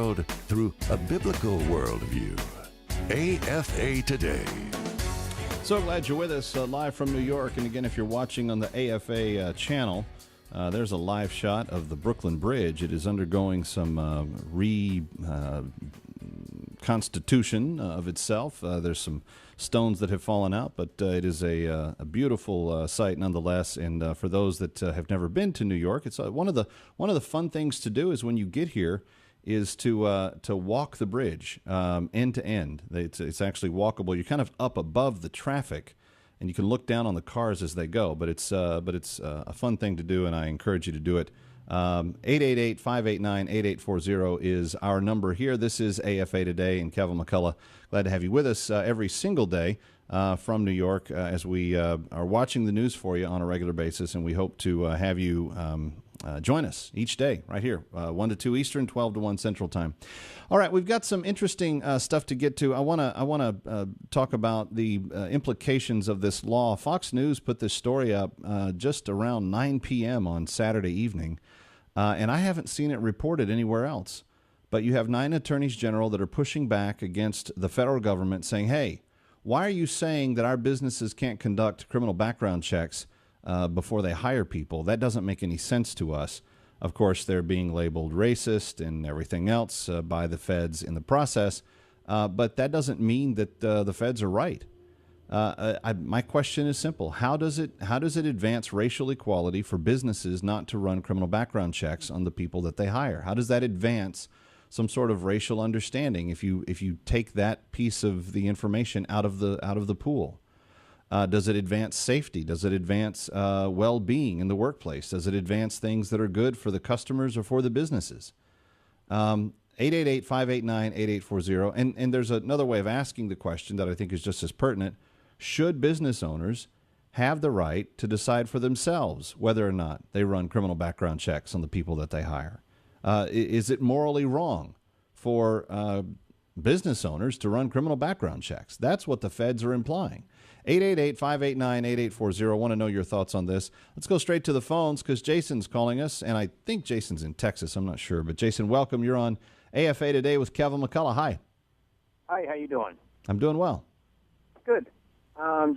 world through a biblical worldview. AFA Today. So glad you're with us live from New York. And again, if you're watching on the AFA channel, there's a live shot of the Brooklyn Bridge. It is undergoing some reconstitution of itself. There's some stones that have fallen out, but it is a beautiful site nonetheless. And for those that have never been to New York, it's one of the fun things to do is when you get here is to walk the bridge end to end. It's actually walkable. You're kind of up above the traffic, and you can look down on the cars as they go. But it's a fun thing to do, and I encourage you to do it. 888-589-8840 is our number here. This is AFA Today, and Kevin McCullough, glad to have you with us every single day from New York as we are watching the news for you on a regular basis, and we hope to have you join us each day right here, 1 to 2 Eastern, 12 to 1 Central Time. All right, we've got some interesting stuff to get to. I want to talk about the implications of this law. Fox News put this story up just around 9 p.m. on Saturday evening, and I haven't seen it reported anywhere else. But you have 9 attorneys general that are pushing back against the federal government saying, hey, why are you saying that our businesses can't conduct criminal background checks before they hire people? That doesn't make any sense to us. Of course, they're being labeled racist and everything else by the feds in the process, but that doesn't mean that the feds are right. My question is simple: how does it advance racial equality for businesses not to run criminal background checks on the people that they hire? How does that advance some sort of racial understanding if you take that piece of the information out of the pool? Does it advance safety? Does it advance well-being in the workplace? Does it advance things that are good for the customers or for the businesses? 888-589-8840. And there's another way of asking the question that I think is just as pertinent. Should business owners have the right to decide for themselves whether or not they run criminal background checks on the people that they hire? Is it morally wrong for business owners to run criminal background checks? That's what the feds are implying. 888-589-8840. I want to know your thoughts on this. Let's go straight to the phones because Jason's calling us, and I think Jason's in Texas. I'm not sure. But, Jason, welcome. You're on AFA Today with Kevin McCullough. Hi. Hi, how you doing? I'm doing well. Good.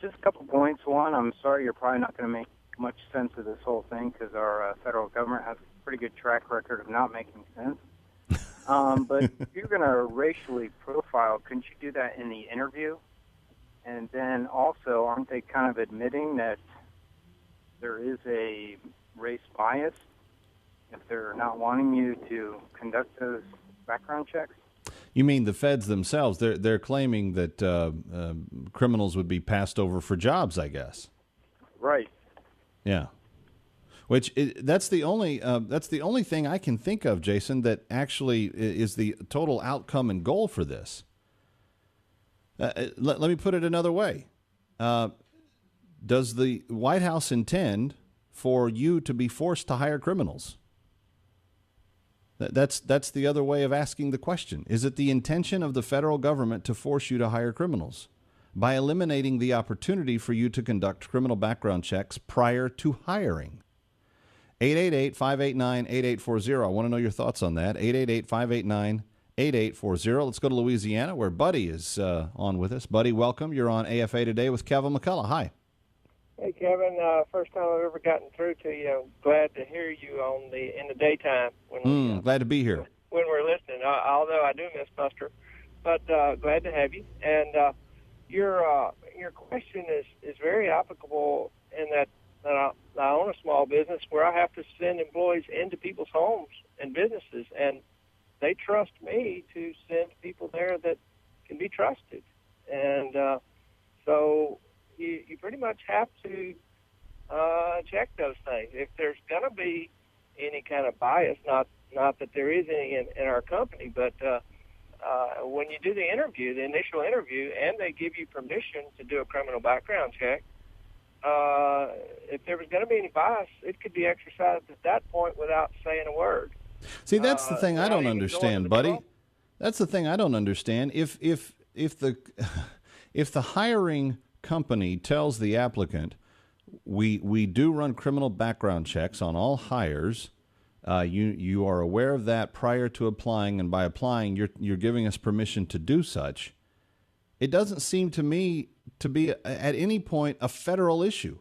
Just a couple points. One, I'm sorry you're probably not going to make much sense of this whole thing because our federal government has a pretty good track record of not making sense. But if you're going to racially profile, couldn't you do that in the interview? And then also, aren't they kind of admitting that there is a race bias if they're not wanting you to conduct those background checks? You mean the feds themselves? They're claiming that criminals would be passed over for jobs, I guess. Right. Yeah. That's the only thing I can think of, Jason, that actually is the total outcome and goal for this. Let me put it another way. Does the White House intend for you to be forced to hire criminals? That's the other way of asking the question. Is it the intention of the federal government to force you to hire criminals by eliminating the opportunity for you to conduct criminal background checks prior to hiring? 888-589-8840. I want to know your thoughts on that. 888-589-8840. Let's go to Louisiana, where Buddy is on with us. Buddy, welcome. You're on AFA Today with Kevin McCullough. Hi. Hey, Kevin. First time I've ever gotten through to you. Glad to hear you in the daytime. Glad to be here. When we're listening, although I do miss Buster. But glad to have you. And your question is very applicable in that I own a small business where I have to send employees into people's homes and businesses, and they trust me to send people there that can be trusted. And so you pretty much have to check those things. If there's going to be any kind of bias, not that there is any in our company, but when you do the initial interview, and they give you permission to do a criminal background check, if there was going to be any bias, it could be exercised at that point without saying a word. See, that's the thing I don't understand, buddy. That's the thing I don't understand. If the hiring company tells the applicant, we do run criminal background checks on all hires, You are aware of that prior to applying, and by applying, you're giving us permission to do such. It doesn't seem to me to be at any point a federal issue.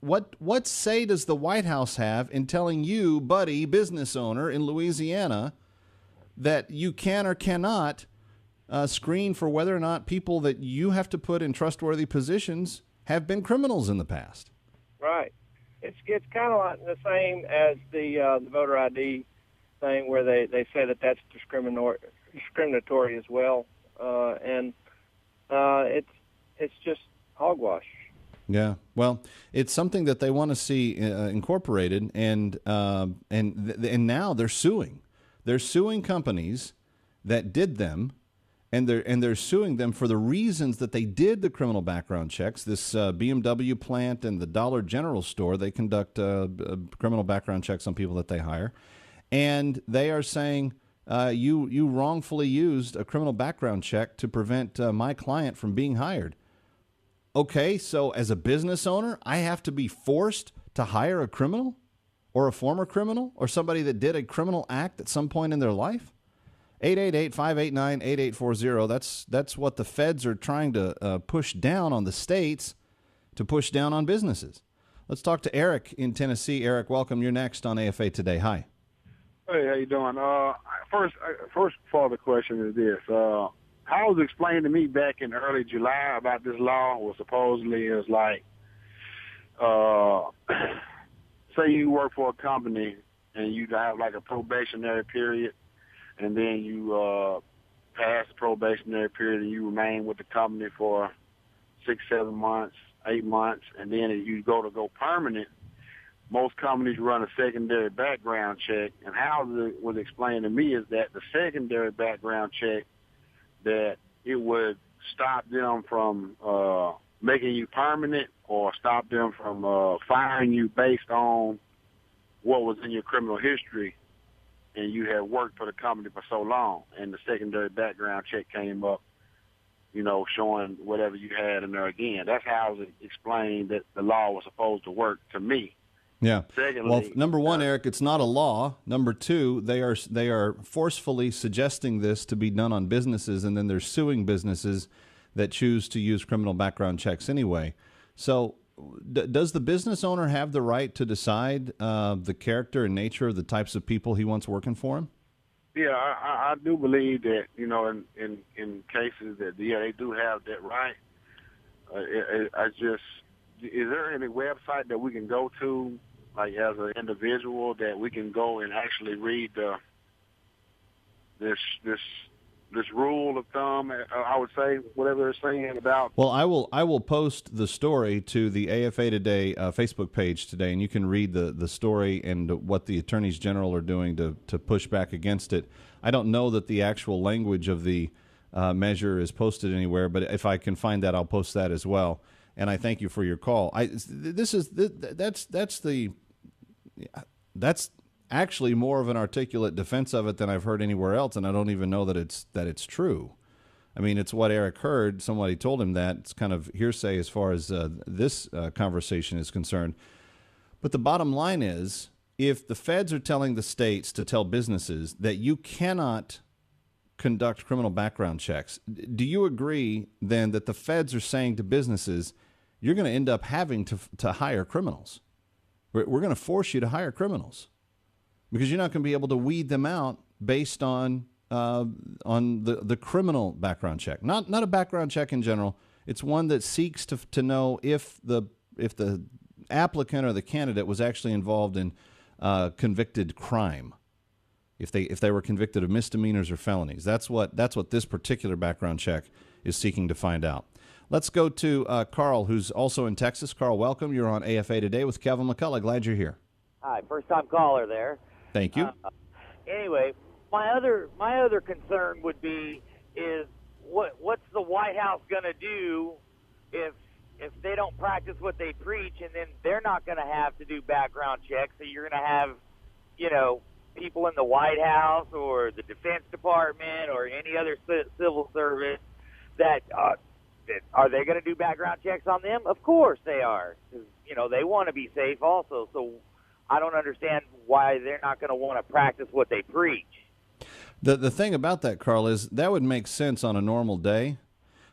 What say does the White House have in telling you, buddy, business owner in Louisiana, that you can or cannot screen for whether or not people that you have to put in trustworthy positions have been criminals in the past? Right. It's kind of like the same as the voter ID thing, where they say that that's discriminatory as well, and it's just hogwash. Yeah, well, it's something that they want to see incorporated, and now they're suing. They're suing companies that did them, and they're suing them for the reasons that they did the criminal background checks. This BMW plant and the Dollar General store, they conduct criminal background checks on people that they hire, and they are saying you wrongfully used a criminal background check to prevent my client from being hired. Okay, so as a business owner, I have to be forced to hire a criminal or a former criminal or somebody that did a criminal act at some point in their life? 888-589-8840. That's what the feds are trying to push down on the states to push down on businesses. Let's talk to Eric in Tennessee. Eric, welcome. You're next on AFA Today. Hi. Hey, how you doing? First part of the question is this. How it was explained to me back in early July about this law was supposedly is like, say you work for a company and you have like a probationary period, and then you pass the probationary period and you remain with the company for 6, 7 months, 8 months, and then you go permanent. Most companies run a secondary background check, and how it was explained to me is that the secondary background check, that it would stop them from making you permanent or stop them from firing you based on what was in your criminal history, and you had worked for the company for so long, and the secondary background check came up, showing whatever you had in there again. That's how it was explained that the law was supposed to work to me. Yeah. Secondly, well, number one, Eric, it's not a law. Number two, they are forcefully suggesting this to be done on businesses, and then they're suing businesses that choose to use criminal background checks anyway. So does the business owner have the right to decide the character and nature of the types of people he wants working for him? Yeah, I do believe that, in cases that, they do have that right. Is there any website that we can go to, like as an individual, that we can go and actually read this rule of thumb? I would say whatever they're saying about. Well, I will post the story to the AFA Today Facebook page today, and you can read the story and what the attorneys general are doing to push back against it. I don't know that the actual language of the measure is posted anywhere, but if I can find that, I'll post that as well. And I thank you for your call. That's actually more of an articulate defense of it than I've heard anywhere else, and I don't even know that it's true. I mean, it's what Eric heard. Somebody told him that. It's kind of hearsay as far as this conversation is concerned. But the bottom line is, if the feds are telling the states to tell businesses that you cannot conduct criminal background checks, do you agree then that the feds are saying to businesses, you're going to end up having to hire criminals? We're going to force you to hire criminals because you're not going to be able to weed them out based on the criminal background check, not a background check in general. It's one that seeks to know if the applicant or the candidate was actually involved in convicted crime. If they were convicted of misdemeanors or felonies. That's what this particular background check is seeking to find out. Let's go to Carl, who's also in Texas. Carl, welcome. You're on AFA Today with Kevin McCullough. Glad you're here. Hi, first-time caller there. Thank you. Anyway, my other concern would be is what's the White House going to do if they don't practice what they preach, and then they're not going to have to do background checks, so you're going to have, people in the White House or the Defense Department or any other civil service that are they going to do background checks on them? Of course they are, because they want to be safe also. So I don't understand why they're not going to want to practice what they preach. The thing about that, Carl, is that would make sense on a normal day,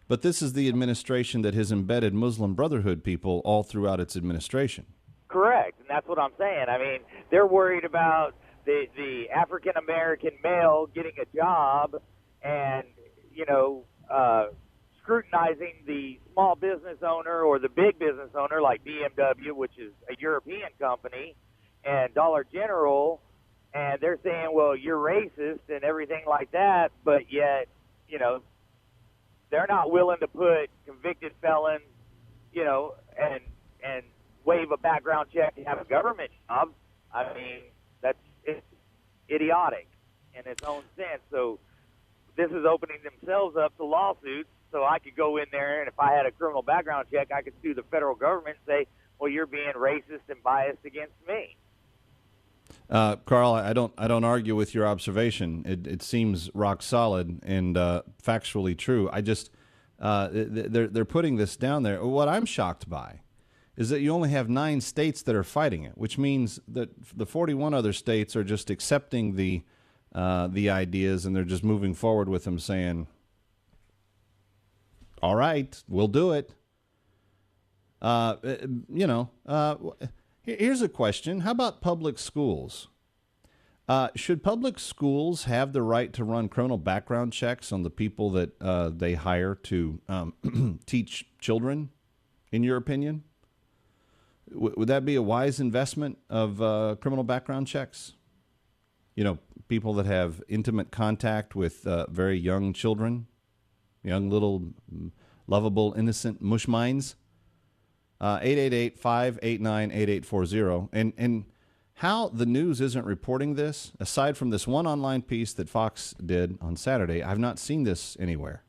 but this is the administration that has embedded Muslim Brotherhood people all throughout its administration. Correct, and that's what I'm saying. I mean, they're worried about the African-American male getting a job and, scrutinizing the small business owner or the big business owner like BMW, which is a European company, and Dollar General, and they're saying, well, you're racist and everything like that, but yet, they're not willing to put convicted felons, and waive a background check and have a government job. I mean, it's idiotic in its own sense. So this is opening themselves up to lawsuits. So I could go in there, and if I had a criminal background check, I could sue the federal government and say, well, you're being racist and biased against me. Carl, I don't argue with your observation. It seems rock solid and factually true. I just they're putting this down there. What I'm shocked by is that you only have 9 states that are fighting it, which means that the 41 other states are just accepting the ideas, and they're just moving forward with them, saying, "All right, we'll do it." Here's a question. How about public schools? Should public schools have the right to run criminal background checks on the people that they hire to teach children, in your opinion? Would that be a wise investment of criminal background checks? People that have intimate contact with very young children, young little lovable, innocent mush minds. 888-589-8840. And how the news isn't reporting this, aside from this one online piece that Fox did on Saturday, I've not seen this anywhere.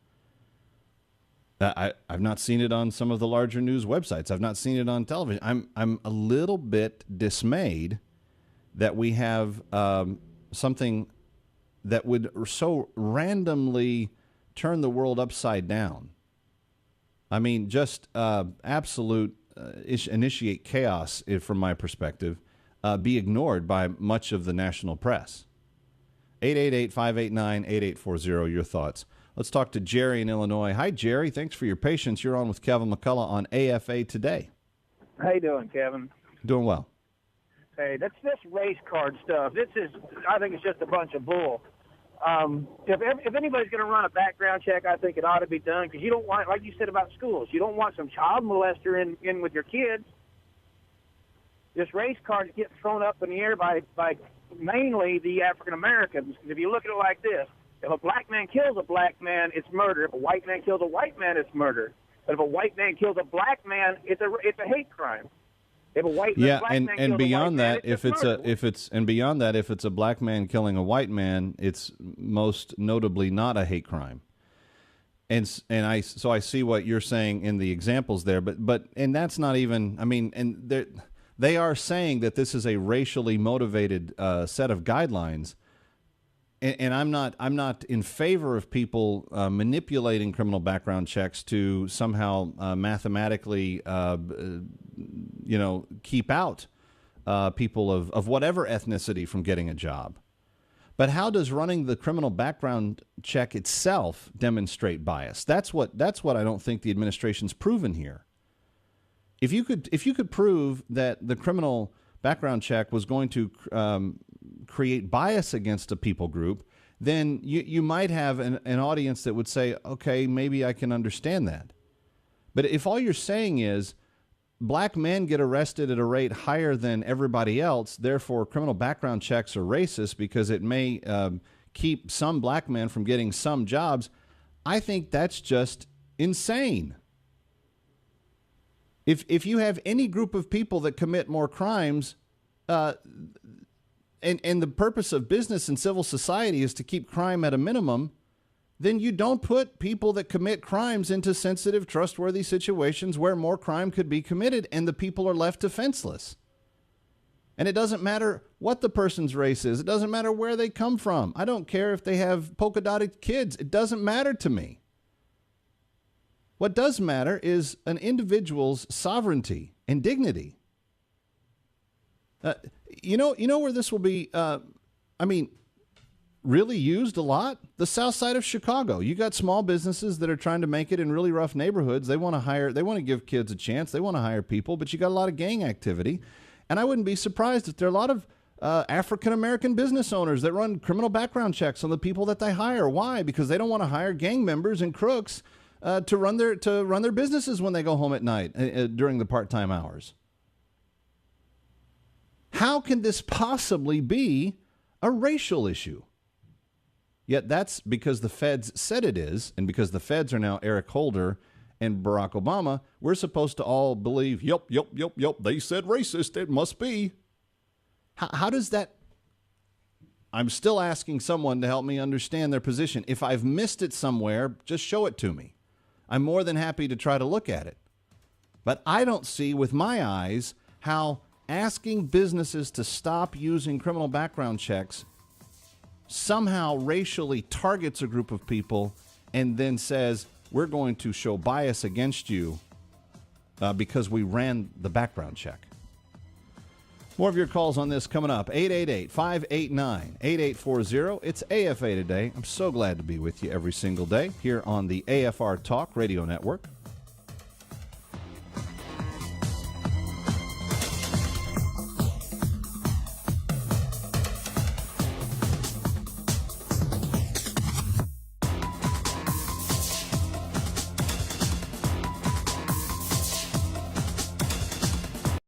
I've not seen it on some of the larger news websites. I've not seen it on television. I'm a little bit dismayed that we have something that would so randomly turn the world upside down. I mean, just absolute initiate chaos, from my perspective, be ignored by much of the national press. 888-589-8840, your thoughts. Let's talk to Jerry in Illinois. Hi, Jerry. Thanks for your patience. You're on with Kevin McCullough on AFA Today. How you doing, Kevin? Doing well. Hey, that's this race card stuff. I think it's just a bunch of bull. If anybody's going to run a background check, I think it ought to be done, because you don't want, like you said about schools, you don't want some child molester in with your kids. This race card gets thrown up in the air by mainly the African Americans. If you look at it like this, if a black man kills a black man, it's murder. If a white man kills a white man, it's murder. But if a white man kills a black man, it's a hate crime. If a white man, and beyond that, if it's a black man killing a white man, it's most notably not a hate crime. I see what you're saying in the examples there, but that's not even. I mean, and they are saying that this is a racially motivated set of guidelines. And I'm not in favor of people manipulating criminal background checks to somehow mathematically, keep out people of whatever ethnicity from getting a job. But how does running the criminal background check itself demonstrate bias? That's what I don't think the administration's proven here. If you could prove that the criminal background check was going to create bias against a people group, then you might have an audience that would say, okay, maybe I can understand that. But if all you're saying is black men get arrested at a rate higher than everybody else, therefore criminal background checks are racist because it may keep some black men from getting some jobs, I think that's just insane. If you have any group of people that commit more crimes, and the purpose of business and civil society is to keep crime at a minimum, then you don't put people that commit crimes into sensitive, trustworthy situations where more crime could be committed and the people are left defenseless. And it doesn't matter what the person's race is. It doesn't matter where they come from. I don't care if they have polka-dotted kids. It doesn't matter to me. What does matter is an individual's sovereignty and dignity. You know where this will be, really used a lot? The south side of Chicago. You got small businesses that are trying to make it in really rough neighborhoods. They want to give kids a chance. They want to hire people, but you got a lot of gang activity. And I wouldn't be surprised if there are a lot of African-American business owners that run criminal background checks on the people that they hire. Why? Because they don't want to hire gang members and crooks to run their businesses when they go home at night during the part-time hours. How can this possibly be a racial issue? Yet that's because the feds said it is, and because the feds are now Eric Holder and Barack Obama, we're supposed to all believe, yep, they said racist, it must be. How does that... I'm still asking someone to help me understand their position. If I've missed it somewhere, just show it to me. I'm more than happy to try to look at it. But I don't see with my eyes how asking businesses to stop using criminal background checks somehow racially targets a group of people and then says, we're going to show bias against you because we ran the background check. More of your calls on this coming up. 888-589-8840. It's AFA Today. I'm so glad to be with you every single day here on the AFR Talk Radio Network.